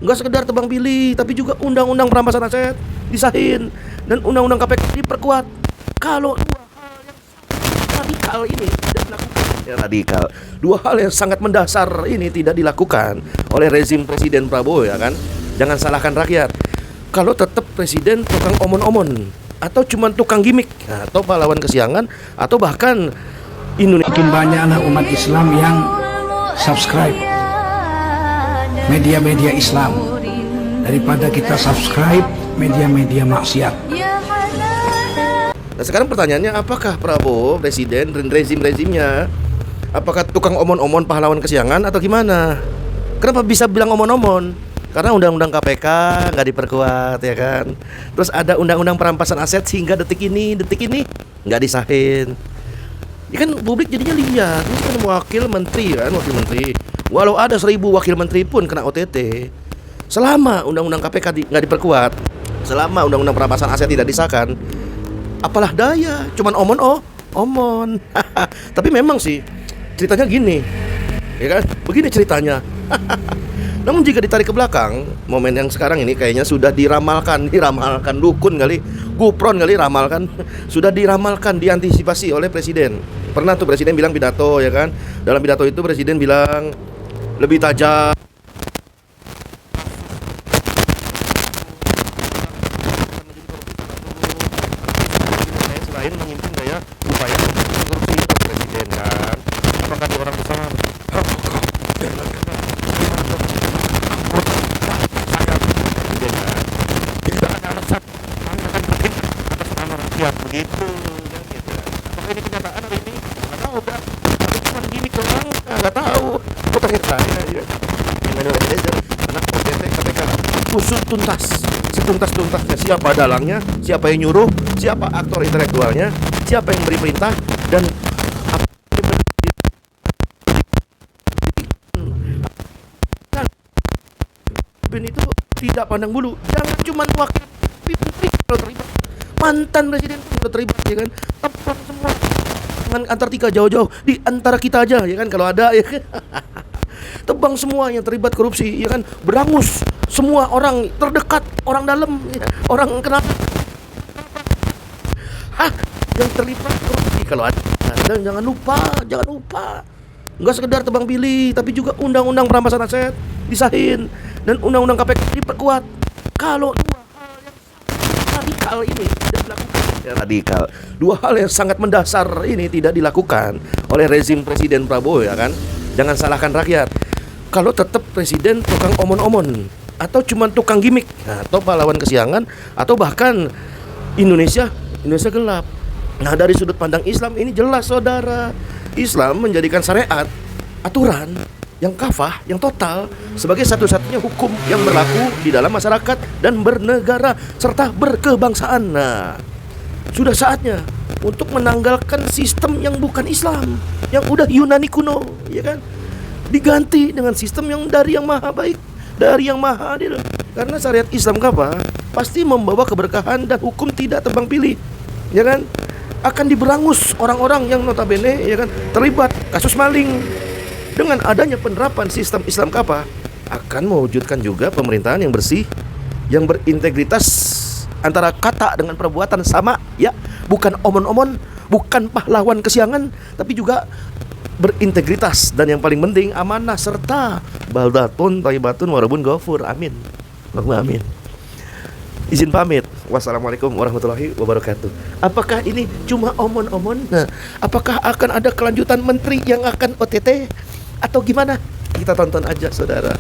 Nggak sekedar tebang pilih, tapi juga undang-undang perampasan aset disahin dan undang-undang KPK diperkuat. Kalau dua hal yang radikal ini tidak dilakukan, radikal, dua hal yang sangat mendasar ini tidak dilakukan oleh rezim Presiden Prabowo, ya kan? Jangan salahkan rakyat. Kalau tetap presiden tukang omon-omon atau cuma tukang gimmick atau pahlawan kesiangan atau bahkan Indonesia. Makin banyak anak umat Islam yang subscribe media-media Islam daripada kita subscribe media-media maksiat. Nah sekarang pertanyaannya, apakah Prabowo presiden dan rezimnya apakah tukang omon-omon pahlawan kesiangan atau gimana? Kenapa bisa bilang omon-omon? Karena undang-undang KPK nggak diperkuat, ya kan? Terus ada undang-undang perampasan aset hingga detik ini nggak disahin. Ya kan publik jadinya lihat, ini kan wakil menteri. Walau ada 1000 wakil menteri pun kena OTT. Selama undang-undang KPK nggak diperkuat, selama undang-undang perampasan aset tidak disahkan, apalah daya, cuman omon. Tapi memang sih ceritanya gini, ya kan? Begini ceritanya. Namun jika ditarik ke belakang, momen yang sekarang ini kayaknya sudah diramalkan dukun kali, gupron kali ramalkan, sudah diramalkan, diantisipasi oleh presiden. Pernah tuh presiden bilang pidato, ya kan? Dalam pidato itu presiden bilang lebih tajam. Selain menyimpang daya upaya korupsi itu presiden kan, apakah di orang besar begitu yang gitu. Apakah ini kenyataan hari ini? Nggak tahu kan. Tapi cuma gimmick doang, nggak tahu. Terakhir saya ya. Emmanuel Eliezer, anak OTT KPK usut tuntas, setuntas-tuntasnya siapa dalangnya, siapa yang nyuruh, siapa aktor intelektualnya, siapa yang beri perintah, dan apa yang itu tidak pandang bulu. Jangan cuma wakil menteri kalau terlibat, mantan presiden pun udah terlibat, ya kan? Tepang semua. Jangan Antartika jauh-jauh, di antara kita aja, ya kan, kalau ada, ya kan? Tebang semua yang terlibat korupsi, ya kan? Berangus semua orang terdekat, orang dalam, ya, orang kenal. Yang terlibat korupsi kalau ada. Dan jangan lupa, nggak sekedar tebang pilih, tapi juga undang-undang perampasan aset disahin dan undang-undang KPK diperkuat. Kalau dua hal yang radikal ini tidak dilakukan, radikal, dua hal yang sangat mendasar ini tidak dilakukan oleh rezim Presiden Prabowo, ya kan? Jangan salahkan rakyat. Kalau tetap presiden tukang omon-omon atau cuma tukang gimmick atau pahlawan kesiangan atau bahkan Indonesia gelap. Nah dari sudut pandang Islam ini jelas, saudara. Islam menjadikan syariat, aturan yang kafah, yang total, sebagai satu-satunya hukum yang berlaku di dalam masyarakat dan bernegara serta berkebangsaan. Nah, sudah saatnya untuk menanggalkan sistem yang bukan Islam, yang udah Yunani kuno, ya kan? Diganti dengan sistem yang dari yang maha baik, dari yang maha adil. Karena syariat Islam kafah pasti membawa keberkahan dan hukum tidak tebang pilih, ya kan? Akan diberangus orang-orang yang notabene, ya kan, terlibat kasus maling. Dengan adanya penerapan sistem Islam kafah akan mewujudkan juga pemerintahan yang bersih, yang berintegritas antara kata dengan perbuatan sama, ya, bukan omon-omon, bukan pahlawan kesiangan, tapi juga berintegritas, dan yang paling penting amanah serta baldatun thayyibatun warabun ghafur. Amin. Allahumma amin. Izin pamit. Wassalamualaikum warahmatullahi wabarakatuh. Apakah ini cuma omon-omon? Nah, apakah akan ada kelanjutan menteri yang akan OTT atau gimana? Kita tonton aja, saudara.